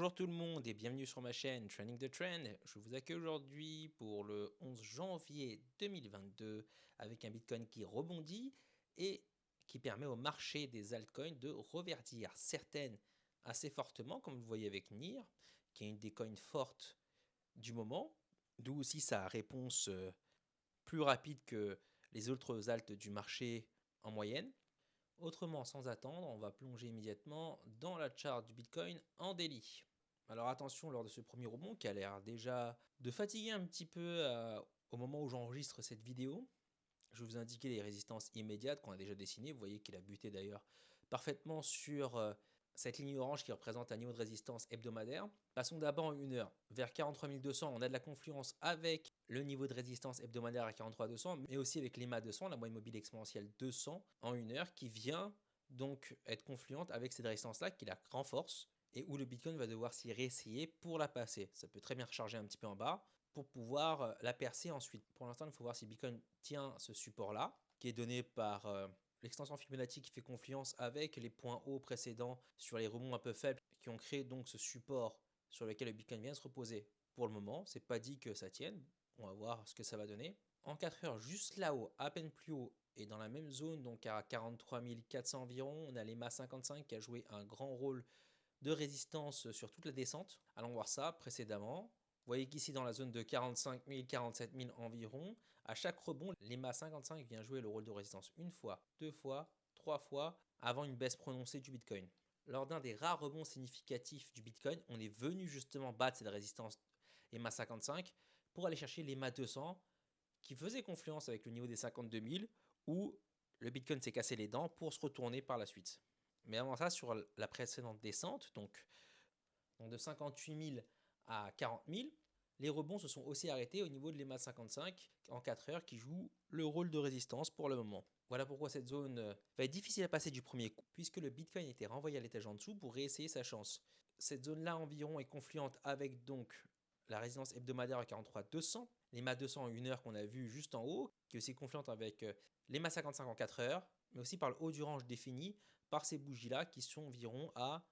Bonjour tout le monde et bienvenue sur ma chaîne Trending the Trend. Je vous accueille aujourd'hui pour le 11 janvier 2022 avec un Bitcoin qui rebondit et qui permet au marché des altcoins de reverdir certaines assez fortement, comme vous le voyez avec NIR, qui est une des coins fortes du moment, d'où aussi sa réponse plus rapide que les autres alts du marché en moyenne. Autrement, sans attendre, on va plonger immédiatement dans la charte du Bitcoin en daily. Alors attention lors de ce premier rebond qui a l'air déjà de fatiguer un petit peu au moment où j'enregistre cette vidéo. Je vais vous indiquer les résistances immédiates qu'on a déjà dessinées. Vous voyez qu'il a buté d'ailleurs parfaitement sur cette ligne orange qui représente un niveau de résistance hebdomadaire. Passons d'abord en 1 heure. Vers 43 200, on a de la confluence avec le niveau de résistance hebdomadaire à 43 200, mais aussi avec l'EMA 200, la moyenne mobile exponentielle 200 en 1 heure, qui vient donc être confluente avec cette résistance-là, qui la renforce, et où le Bitcoin va devoir s'y réessayer pour la passer. Ça peut très bien recharger un petit peu en bas pour pouvoir la percer ensuite. Pour l'instant, il faut voir si Bitcoin tient ce support-là, qui est donné par l'extension Fibonacci qui fait confluence avec les points hauts précédents sur les rebonds un peu faibles qui ont créé donc ce support sur lequel le Bitcoin vient se reposer. Pour le moment, c'est pas dit que ça tienne. On va voir ce que ça va donner. En 4 heures, juste là-haut, à peine plus haut, et dans la même zone, donc à 43 400 environ, on a l'EMA 55 qui a joué un grand rôle de résistance sur toute la descente. Allons voir ça précédemment. Vous voyez qu'ici dans la zone de 45 000, 47 000 environ, à chaque rebond, l'EMA 55 vient jouer le rôle de résistance une fois, deux fois, trois fois, avant une baisse prononcée du Bitcoin. Lors d'un des rares rebonds significatifs du Bitcoin, on est venu justement battre cette résistance EMA 55 pour aller chercher l'EMA 200 qui faisait confluence avec le niveau des 52 000 où le Bitcoin s'est cassé les dents pour se retourner par la suite. Mais avant ça, sur la précédente descente, donc de 58 000 à 40 000, les rebonds se sont aussi arrêtés au niveau de l'EMA 55 en 4 heures qui joue le rôle de résistance pour le moment. Voilà pourquoi cette zone va être difficile à passer du premier coup, puisque le Bitcoin était renvoyé à l'étage en dessous pour réessayer sa chance. Cette zone-là environ est confluente avec donc la résistance hebdomadaire à 43 200, l'EMA 200 en 1 heure qu'on a vu juste en haut, qui est aussi confluente avec l'EMA 55 en 4 heures, mais aussi par le haut du range défini par ces bougies-là qui sont environ à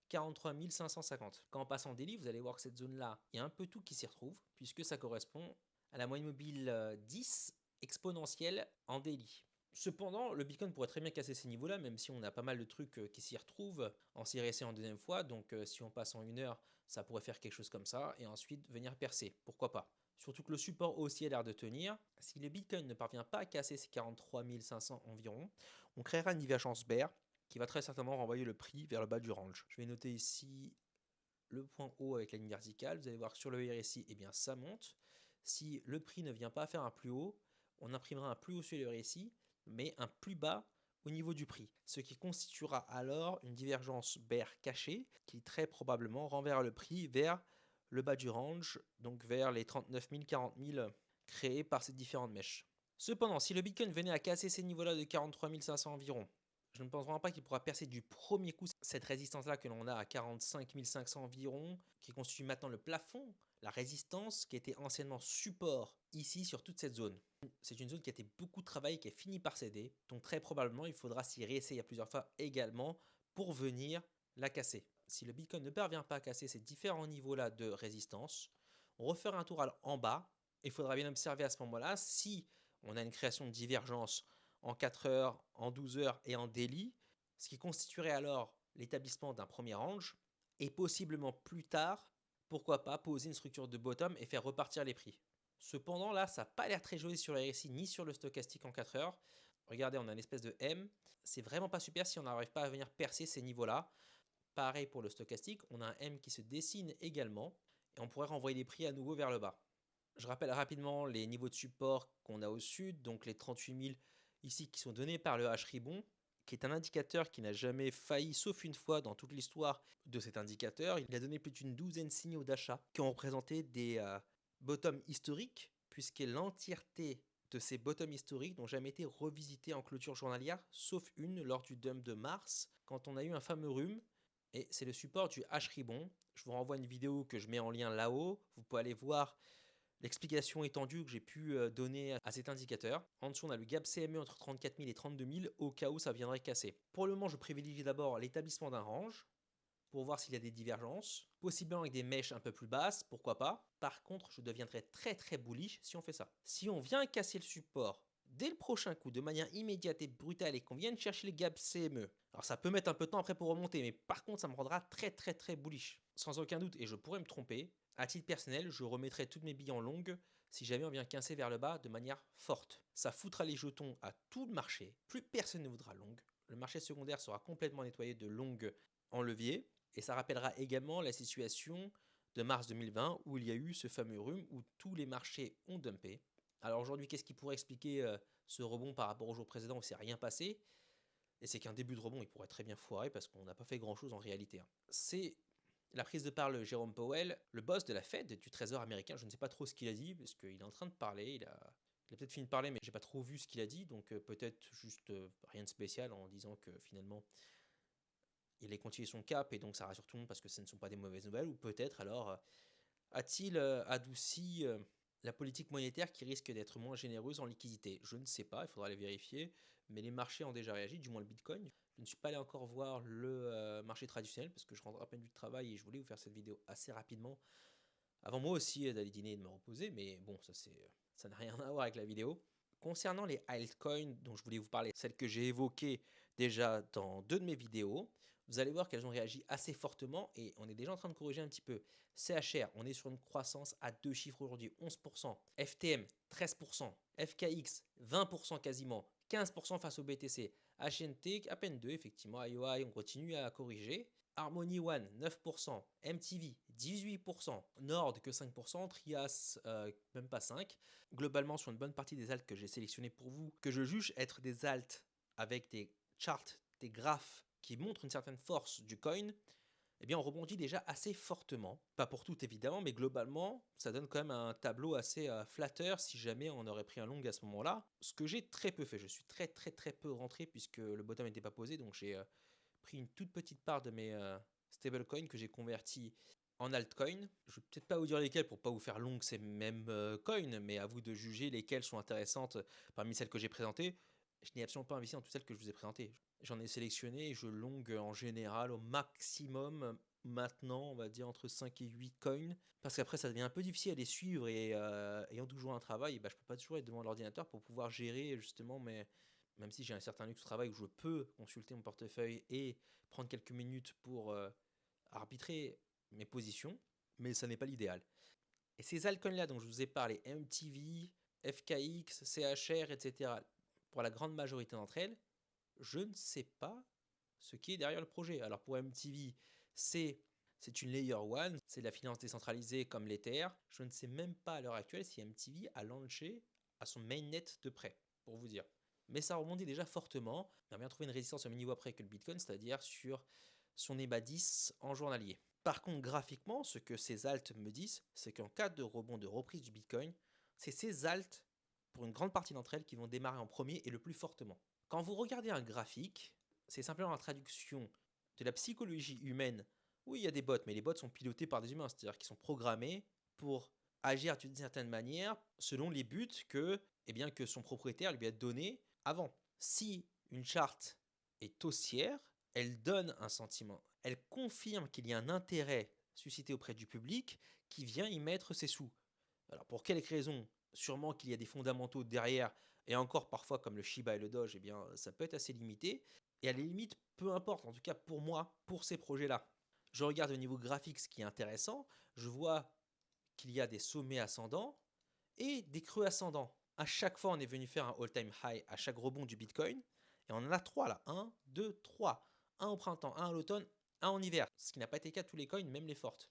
43 550. Quand on passe en daily, vous allez voir que cette zone-là, il y a un peu tout qui s'y retrouve, puisque ça correspond à la moyenne mobile 10 exponentielle en daily. Cependant, le Bitcoin pourrait très bien casser ces niveaux-là, même si on a pas mal de trucs qui s'y retrouvent en CRC en deuxième fois. Donc si on passe en 1 heure, ça pourrait faire quelque chose comme ça, et ensuite venir percer. Pourquoi pas? Surtout que le support haussier a l'air de tenir. Si le Bitcoin ne parvient pas à casser ces 43 500 environ, on créera une divergence bear qui va très certainement renvoyer le prix vers le bas du range. Je vais noter ici le point haut avec la ligne verticale. Vous allez voir que sur le RSI, eh bien, ça monte. Si le prix ne vient pas faire un plus haut, on imprimera un plus haut sur le RSI, mais un plus bas au niveau du prix, ce qui constituera alors une divergence bear cachée qui très probablement renverra le prix vers le bas du range, donc vers les 39 000, 40 000 créés par ces différentes mèches. Cependant, si le Bitcoin venait à casser ces niveaux-là de 43 500 environ, je ne pense vraiment pas qu'il pourra percer du premier coup cette résistance-là que l'on a à 45 500 environ, qui constitue maintenant le plafond, la résistance qui était anciennement support ici sur toute cette zone. C'est une zone qui a été beaucoup travaillée, qui a fini par céder, donc très probablement il faudra s'y réessayer à plusieurs fois également pour venir la casser. Si le Bitcoin ne parvient pas à casser ces différents niveaux-là de résistance, on refera un tour en bas. Il faudra bien observer à ce moment-là si on a une création de divergence en 4 heures, en 12 heures et en daily, ce qui constituerait alors l'établissement d'un premier range, et possiblement plus tard, pourquoi pas poser une structure de bottom et faire repartir les prix. Cependant là, ça n'a pas l'air très joli sur le RSI ni sur le stochastique en 4 heures. Regardez, on a une espèce de M, c'est vraiment pas super si on n'arrive pas à venir percer ces niveaux-là. Pareil pour le stochastique, on a un M qui se dessine également, et on pourrait renvoyer les prix à nouveau vers le bas. Je rappelle rapidement les niveaux de support qu'on a au sud, donc les 38 000 ici qui sont donnés par le H-Ribbon, qui est un indicateur qui n'a jamais failli, sauf une fois dans toute l'histoire de cet indicateur. Il a donné plus d'une douzaine de signaux d'achat qui ont représenté des bottoms historiques, puisque l'entièreté de ces bottoms historiques n'ont jamais été revisités en clôture journalière, sauf une lors du dump de mars, quand on a eu un fameux rhume, et c'est le support du H-Ribbon. Je vous renvoie une vidéo que je mets en lien là-haut, vous pouvez aller voir l'explication étendue que j'ai pu donner à cet indicateur. En dessous, on a le gap CME entre 34 000 et 32 000 au cas où ça viendrait casser. Pour le moment, je privilégie d'abord l'établissement d'un range pour voir s'il y a des divergences, possiblement avec des mèches un peu plus basses, pourquoi pas. Par contre, je deviendrai très très bullish si on fait ça. Si on vient casser le support dès le prochain coup de manière immédiate et brutale et qu'on vienne chercher le gap CME, alors ça peut mettre un peu de temps après pour remonter, mais par contre ça me rendra très très très bullish. Sans aucun doute, et je pourrais me tromper, à titre personnel, je remettrai toutes mes billes en longue si jamais on vient casser vers le bas de manière forte. Ça foutra les jetons à tout le marché, plus personne ne voudra long. Le marché secondaire sera complètement nettoyé de longues en levier, et ça rappellera également la situation de mars 2020 où il y a eu ce fameux rhume où tous les marchés ont dumpé. Alors aujourd'hui, qu'est-ce qui pourrait expliquer ce rebond par rapport au jour précédent où il ne s'est rien passé? Et c'est qu'un début de rebond, il pourrait très bien foirer parce qu'on n'a pas fait grand-chose en réalité. C'est la prise de parole de Jérôme Powell, le boss de la Fed, du Trésor américain. Je ne sais pas trop ce qu'il a dit parce qu'il est en train de parler. Il a peut-être fini de parler, mais j'ai pas trop vu ce qu'il a dit. Donc peut-être juste rien de spécial en disant que finalement il a continué son cap et donc ça rassure tout le monde parce que ce ne sont pas des mauvaises nouvelles. Ou peut-être alors a-t-il adouci la politique monétaire qui risque d'être moins généreuse en liquidité? Je ne sais pas, il faudra les vérifier, mais les marchés ont déjà réagi, du moins le Bitcoin. Je ne suis pas allé encore voir le marché traditionnel parce que je rentre à peine du travail et je voulais vous faire cette vidéo assez rapidement. Avant moi aussi d'aller dîner et de me reposer, mais bon, ça n'a rien à voir avec la vidéo. Concernant les altcoins dont je voulais vous parler, celles que j'ai évoquées déjà dans 2 de mes vidéos, vous allez voir qu'elles ont réagi assez fortement et on est déjà en train de corriger un petit peu. CHR, on est sur une croissance à 2 chiffres aujourd'hui, 11%, FTM 13%, FKX 20% quasiment, 15% face au BTC, HNT à peine 2 effectivement, IOI on continue à corriger. Harmony One 9%, MTV 18%, Nord que 5%, Trias même pas 5%. Globalement sur une bonne partie des alts que j'ai sélectionnés pour vous, que je juge être des alts avec des charts, des graphes qui montrent une certaine force du coin, eh bien on rebondit déjà assez fortement. Pas pour tout évidemment, mais globalement, ça donne quand même un tableau assez flatteur si jamais on aurait pris un long à ce moment-là. Ce que j'ai très peu fait, je suis très très très peu rentré puisque le bottom n'était pas posé, donc j'ai pris une toute petite part de mes stablecoins que j'ai convertis en altcoin. Je vais peut-être pas vous dire lesquels pour pas vous faire long ces mêmes coins, mais à vous de juger lesquelles sont intéressantes parmi celles que j'ai présentées. Je n'ai absolument pas investi dans toutes celles que je vous ai présentées. J'en ai sélectionné et je long en général au maximum maintenant, on va dire entre 5 et 8 coins, parce qu'après ça devient un peu difficile à les suivre et ayant toujours un travail, bah, je peux pas toujours être devant l'ordinateur pour pouvoir gérer justement même si j'ai un certain luxe au travail où je peux consulter mon portefeuille et prendre quelques minutes pour arbitrer mes positions, mais ça n'est pas l'idéal. Et ces altcoins-là dont je vous ai parlé, MTV, FKX, CHR, etc., pour la grande majorité d'entre elles, je ne sais pas ce qui est derrière le projet. Alors pour MTV, c'est une layer one, c'est de la finance décentralisée comme l'Ether. Je ne sais même pas à l'heure actuelle si MTV a lancé à son mainnet de près, pour vous dire. Mais ça rebondit déjà fortement. On a bien trouvé une résistance au même niveau après que le Bitcoin, c'est-à-dire sur son EMA 10 en journalier. Par contre, graphiquement, ce que ces alts me disent, c'est qu'en cas de rebond de reprise du Bitcoin, c'est ces alts, pour une grande partie d'entre elles, qui vont démarrer en premier et le plus fortement. Quand vous regardez un graphique, c'est simplement la traduction de la psychologie humaine. Oui, il y a des bots, mais les bots sont pilotés par des humains, c'est-à-dire qu'ils sont programmés pour agir d'une certaine manière selon les buts que son propriétaire lui a donné avant. Si une charte est haussière, elle donne un sentiment, elle confirme qu'il y a un intérêt suscité auprès du public qui vient y mettre ses sous. Alors pour quelle raison? Sûrement qu'il y a des fondamentaux derrière, et encore parfois comme le Shiba et le Doge, eh bien ça peut être assez limité. Et à la limite, peu importe, en tout cas pour moi, pour ces projets-là. Je regarde au niveau graphique ce qui est intéressant, je vois qu'il y a des sommets ascendants et des creux ascendants. À chaque fois, on est venu faire un all-time high à chaque rebond du Bitcoin. Et on en a 3 là. 1, 2, 3. Un au printemps, un à l'automne, un en hiver. Ce qui n'a pas été le cas de tous les coins, même les fortes.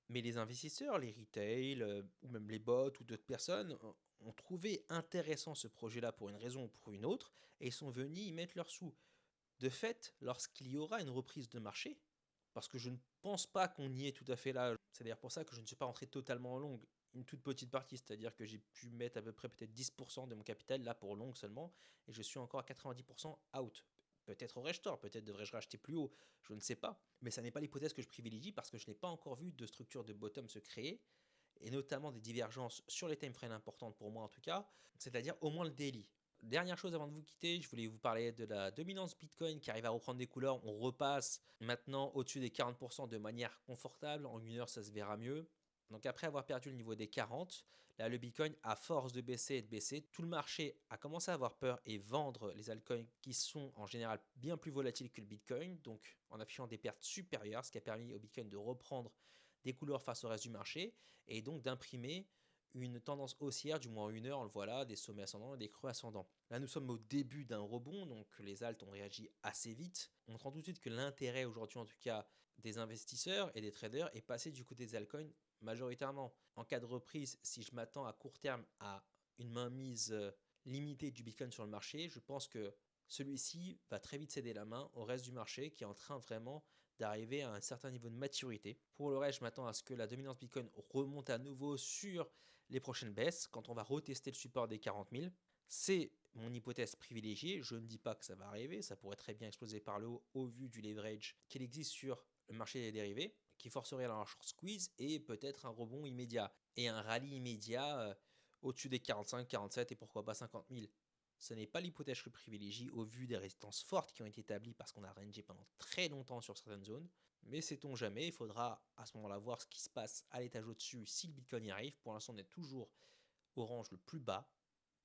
Mais les investisseurs, les retail, ou même les bots ou d'autres personnes ont trouvé intéressant ce projet-là pour une raison ou pour une autre et sont venus y mettre leurs sous. De fait, lorsqu'il y aura une reprise de marché, parce que je ne pense pas qu'on y est tout à fait là, c'est d'ailleurs pour ça que je ne suis pas rentré totalement en long, une toute petite partie, c'est-à-dire que j'ai pu mettre à peu près peut-être 10% de mon capital là pour long seulement, et je suis encore à 90% out. Peut-être aurais-je tort, peut-être devrais-je racheter plus haut, je ne sais pas. Mais ça n'est pas l'hypothèse que je privilégie parce que je n'ai pas encore vu de structure de bottom se créer, et notamment des divergences sur les time frames importantes pour moi en tout cas, c'est-à-dire au moins le daily. Dernière chose avant de vous quitter, je voulais vous parler de la dominance Bitcoin qui arrive à reprendre des couleurs. On repasse maintenant au-dessus des 40% de manière confortable. En une heure, ça se verra mieux. Donc après avoir perdu le niveau des 40, là le Bitcoin, à force de baisser et de baisser, tout le marché a commencé à avoir peur et vendre les altcoins qui sont en général bien plus volatiles que le Bitcoin, donc en affichant des pertes supérieures, ce qui a permis au Bitcoin de reprendre des couleurs face au reste du marché et donc d'imprimer une tendance haussière, du moins en une heure, on le voit là, des sommets ascendants et des creux ascendants. Là, nous sommes au début d'un rebond, donc les alts ont réagi assez vite. On comprend tout de suite que l'intérêt aujourd'hui, en tout cas, des investisseurs et des traders est passé du côté des altcoins majoritairement. En cas de reprise, si je m'attends à court terme à une mainmise limitée du Bitcoin sur le marché, je pense que celui-ci va très vite céder la main au reste du marché qui est en train vraiment d'arriver à un certain niveau de maturité. Pour le reste, je m'attends à ce que la dominance Bitcoin remonte à nouveau sur les prochaines baisses quand on va retester le support des 40 000. C'est mon hypothèse privilégiée. Je ne dis pas que ça va arriver. Ça pourrait très bien exploser par le haut au vu du leverage qu'il existe sur le marché des dérivés, qui forcerait la short squeeze et peut-être un rebond immédiat et un rallye immédiat au-dessus des 45, 47 et pourquoi pas 50 000. Ce n'est pas l'hypothèse que je privilégie au vu des résistances fortes qui ont été établies parce qu'on a rangé pendant très longtemps sur certaines zones. Mais sait-on jamais, il faudra à ce moment-là voir ce qui se passe à l'étage au-dessus si le Bitcoin y arrive. Pour l'instant, on est toujours au range le plus bas.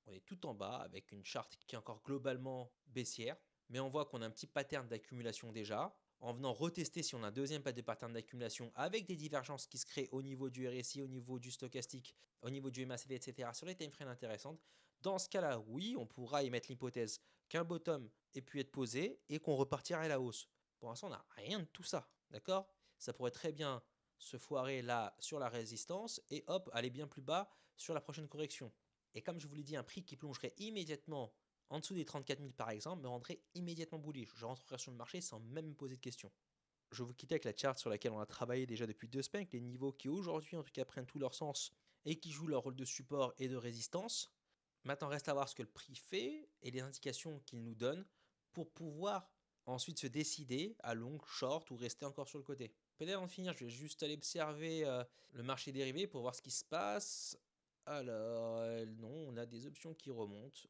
On est tout en bas avec une charte qui est encore globalement baissière. Mais on voit qu'on a un petit pattern d'accumulation déjà. En venant retester si on a un deuxième pattern d'accumulation avec des divergences qui se créent au niveau du RSI, au niveau du stochastique, au niveau du MACD, etc. sur les timeframes intéressantes. Dans ce cas-là, oui, on pourra émettre l'hypothèse qu'un bottom ait pu être posé et qu'on repartira à la hausse. Pour l'instant, on n'a rien de tout ça, d'accord? Ça pourrait très bien se foirer là sur la résistance et hop, aller bien plus bas sur la prochaine correction. Et comme je vous l'ai dit, un prix qui plongerait immédiatement en dessous des 34 000 par exemple me rendrait immédiatement bullish. Je rentrerai sur le marché sans même me poser de questions. Je vous quitte avec la charte sur laquelle on a travaillé déjà depuis 2 semaines, les niveaux qui aujourd'hui en tout cas prennent tout leur sens et qui jouent leur rôle de support et de résistance. Maintenant reste à voir ce que le prix fait et les indications qu'il nous donne pour pouvoir ensuite se décider à long, short ou rester encore sur le côté. Peut-être avant de finir, je vais juste aller observer le marché dérivé pour voir ce qui se passe. Alors, non, on a des options qui remontent.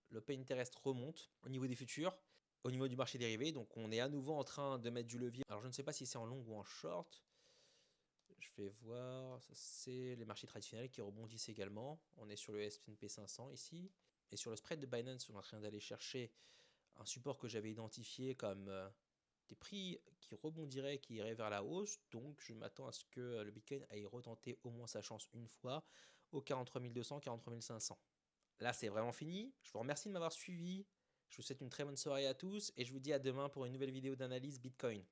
Le pay interest remonte au niveau des futurs, au niveau du marché dérivé. Donc, on est à nouveau en train de mettre du levier. Alors, je ne sais pas si c'est en long ou en short. Je vais voir. Ça, c'est les marchés traditionnels qui rebondissent également. On est sur le S&P 500 ici. Et sur le spread de Binance, on est en train d'aller chercher un support que j'avais identifié comme des prix qui rebondiraient, qui iraient vers la hausse. Donc, je m'attends à ce que le Bitcoin aille retenter au moins sa chance une fois aux 43 200, 43 500. Là, c'est vraiment fini. Je vous remercie de m'avoir suivi. Je vous souhaite une très bonne soirée à tous et je vous dis à demain pour une nouvelle vidéo d'analyse Bitcoin.